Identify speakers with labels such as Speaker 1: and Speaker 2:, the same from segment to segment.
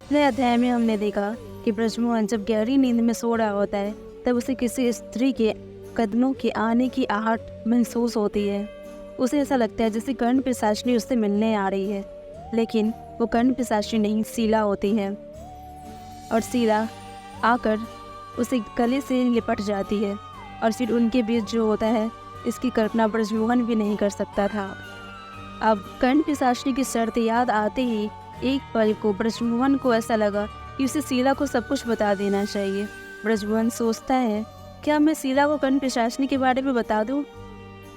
Speaker 1: पिछले अध्याय में हमने देखा कि ब्रजमोहन जब गहरी नींद में सो रहा होता है तब उसे किसी स्त्री के कदमों के आने की आहट महसूस होती है। उसे ऐसा लगता है जैसे कर्ण पिशाचिनी उससे मिलने आ रही है, लेकिन वो कर्ण पिशाचिनी नहीं, शीला होती है। और शीला आकर उसे गले से लिपट जाती है और फिर उनके बीच जो होता है इसकी कल्पना ब्रजमोहन भी नहीं कर सकता था। अब कर्ण पिशाचिनी की शर्त याद आते ही एक पल को ब्रजमोहन को ऐसा लगा कि उसे शीला को सब कुछ बता देना चाहिए। ब्रजमोहन सोचता है, क्या मैं शीला को कर्ण पिशाचिनी के बारे में बता दूं?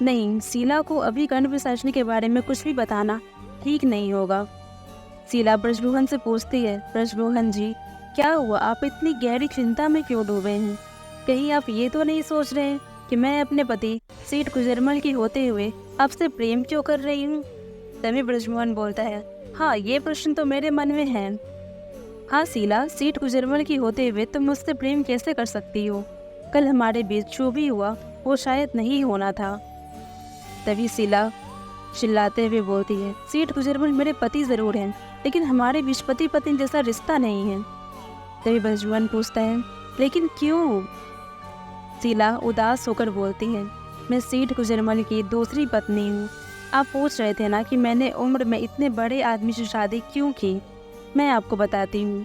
Speaker 1: नहीं, शीला को अभी कर्ण पिशाचिनी के बारे में कुछ भी बताना ठीक नहीं होगा। शीला ब्रजमोहन से पूछती है, ब्रजमोहन जी, क्या हुआ? आप इतनी गहरी चिंता में क्यों डूबे हैं? कहीं आप ये तो नहीं सोच रहे हैं कि मैं अपने पति सेठ गुजरमल की होते हुए आपसे प्रेम क्यों कर रही हूँ? तभी ब्रजमोहन बोलता है, हाँ, ये प्रश्न तो मेरे मन में है। हाँ शीला, सेठ गुजरमल की होते हुए तुम मुझसे प्रेम कैसे कर सकती हो? कल हमारे बीच जो भी हुआ वो शायद नहीं होना था। तभी शीला चिल्लाते हुए बोलती है, सेठ गुजरमल मेरे पति जरूर हैं, लेकिन हमारे बीच पति पत्नी जैसा रिश्ता नहीं है। तभी ब्रजमोहन पूछता है, लेकिन क्यों? शीला उदास होकर बोलती है, मैं सेठ गुजरमल की दूसरी पत्नी हूँ। आप पूछ रहे थे ना कि मैंने उम्र में इतने बड़े आदमी से शादी क्यों की? मैं आपको बताती हूँ।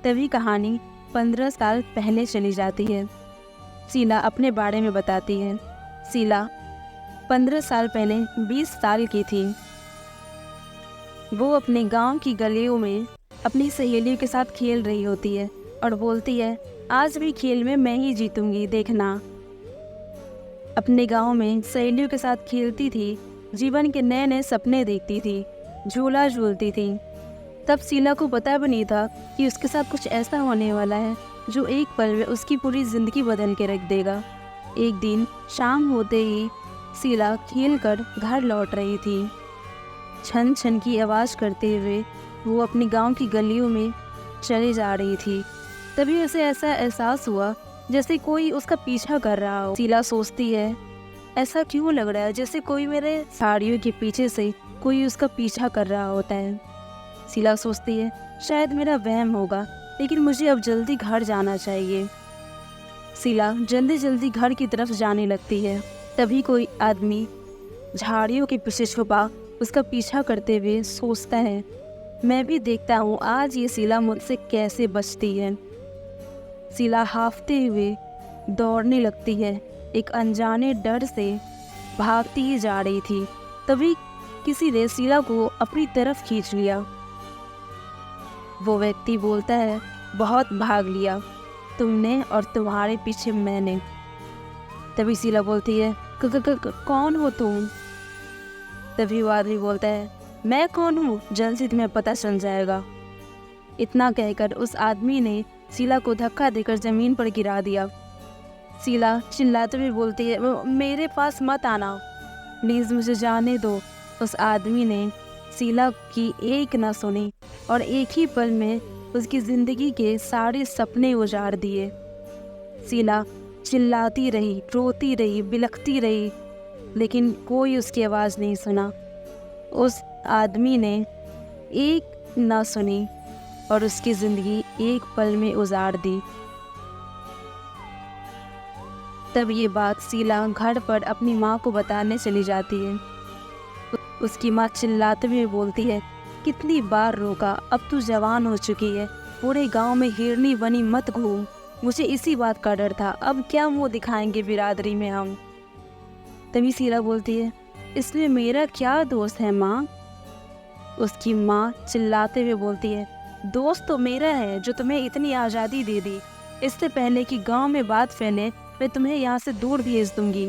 Speaker 1: तभी कहानी 15 साल पहले चली जाती है। शीला अपने बारे में बताती है। शीला 15 साल पहले 20 साल की थी। वो अपने गांव की गलियों में अपनी सहेलियों के साथ खेल रही होती है और बोलती है, आज भी खेल में मैं ही जीतूंगी, देखना। अपने गांव में सहेलियों के साथ खेलती थी, जीवन के नए नए सपने देखती थी, झूला झूलती थी। तब शीला को पता भी नहीं था कि उसके साथ कुछ ऐसा होने वाला है जो एक पल में उसकी पूरी जिंदगी बदल के रख देगा। एक दिन शाम होते ही शीला खेल कर घर लौट रही थी। छन छन की आवाज़ करते हुए वो अपने गांव की गलियों में चली जा रही थी। तभी उसे ऐसा एहसास हुआ जैसे कोई उसका पीछा कर रहा हो। शीला सोचती है, ऐसा क्यों लग रहा है जैसे कोई मेरे साड़ियों के पीछे से कोई उसका पीछा कर रहा होता है। शीला सोचती है, शायद मेरा वहम होगा, लेकिन मुझे अब जल्दी घर जाना चाहिए। शीला जल्दी जल्दी घर की तरफ जाने लगती है। तभी कोई आदमी झाड़ियों के पीछे छुपा उसका पीछा करते हुए सोचता है, मैं भी देखता हूँ आज ये शीला मुझसे कैसे बचती है। शीला हांफते हुए दौड़ने लगती है, एक अनजाने डर से भागती ही जा रही थी। तभी किसी ने शीला को अपनी तरफ खींच लिया। वो व्यक्ति बोलता है, बहुत भाग लिया तुमने और तुम्हारे पीछे मैंने। तभी शीला बोलती है, कौन हो तुम? तभी वो आदमी बोलता है, मैं कौन हूँ जल्दी तुम्हें पता चल जाएगा। इतना कहकर उस आदमी ने शीला को धक्का देकर जमीन पर गिरा दिया। शीला चिल्लाते हुए बोलती है, मेरे पास मत आना, प्लीज मुझे जाने दो। उस आदमी ने शीला की एक न सुनी और एक ही पल में उसकी जिंदगी के सारे सपने उजाड़ दिए। शीला चिल्लाती रही, रोती रही, बिलखती रही, लेकिन कोई उसकी आवाज़ नहीं सुना। उस आदमी ने एक न सुनी और उसकी ज़िंदगी एक पल में उजाड़ दी। तब ये बात शीला घर पर अपनी माँ को बताने चली जाती है। उसकी माँ चिल्लाते हुए बोलती है, कितनी बार रोका, अब तू जवान हो चुकी है, पूरे गांव में हिरनी बनी मत घूम। मुझे इसी बात का डर था, अब क्या मुंह दिखाएंगे बिरादरी में हम। तभी शीला बोलती है, इसमें मेरा क्या दोस्त है माँ? उसकी माँ चिल्लाते हुए बोलती है, दोस्त तो मेरा है जो तुम्हें इतनी आज़ादी दे दी। इससे पहले कि गांव में बात फैले मैं तुम्हें यहाँ से दूर भेज दूंगी।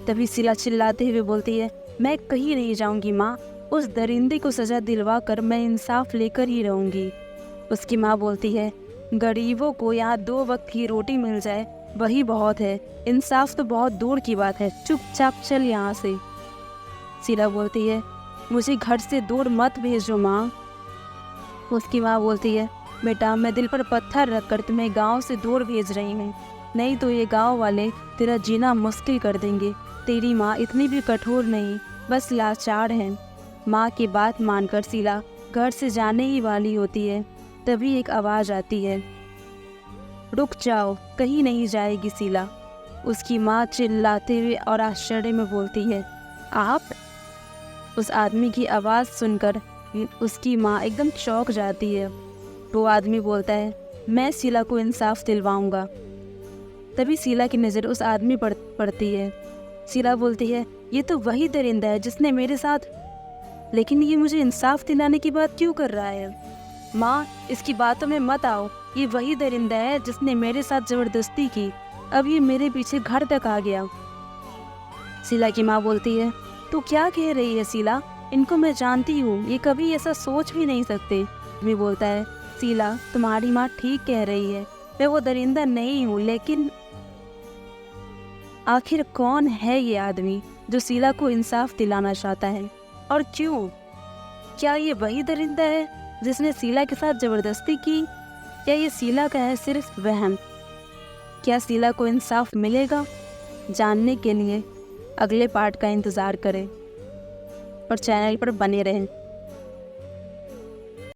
Speaker 1: तभी शीला चिल्लाते हुए बोलती है, मैं कहीं नहीं जाऊंगी माँ, उस दरिंदे को सजा दिलवा कर मैं इंसाफ लेकर ही रहूंगी। उसकी माँ बोलती है, गरीबों को यहाँ 2 वक्त की रोटी मिल जाए वही बहुत है, इंसाफ तो बहुत दूर की बात है, चुपचाप चल यहाँ से। शीला बोलती है, मुझे घर से दूर मत भेजो माँ। उसकी माँ बोलती है, बेटा मैं दिल पर पत्थर रखकर तुम्हें गांव से दूर भेज रही हूँ, नहीं तो ये गांव वाले तेरा जीना मुश्किल कर देंगे। तेरी माँ इतनी भी कठोर नहीं, बस लाचार है। माँ की बात मानकर शीला घर से जाने ही वाली होती है तभी एक आवाज़ आती है, रुक जाओ, कहीं नहीं जाएगी शीला। उसकी माँ चिल्लाते हुए और आश्चर्य में बोलती है, आप? उस आदमी की आवाज़ सुनकर उसकी माँ एकदम चौंक जाती है। वो आदमी बोलता है, मैं शीला को इंसाफ दिलवाऊंगा। तभी शीला की नज़र उस आदमी पर पड़ती है। शीला बोलती है, ये तो वही दरिंदा है जिसने मेरे साथ, लेकिन ये मुझे इंसाफ दिलाने की बात क्यों कर रहा है? माँ, इसकी बातों में मत आओ। ये वही दरिंदा है जिसने मेरे साथ ज़बरदस्ती की। अब ये मेरे पीछे घर तक आ गया। शीला की माँ बोलती है, तू क्या कह रही है शीला? इनको मैं जानती हूँ, ये कभी ऐसा सोच भी नहीं सकते। आदमी बोलता है, शीला, तुम्हारी माँ ठीक कह रही है, मैं वो दरिंदा नहीं हूँ, लेकिन आखिर कौन है ये आदमी जो शीला को इंसाफ दिलाना चाहता है, और क्यों? क्या ये वही दरिंदा है जिसने शीला के साथ ज़बरदस्ती की, या ये शीला का है सिर्फ वहम? क्या शीला को इंसाफ मिलेगा? जानने के लिए अगले पार्ट का इंतज़ार करें और चैनल पर बने रहें।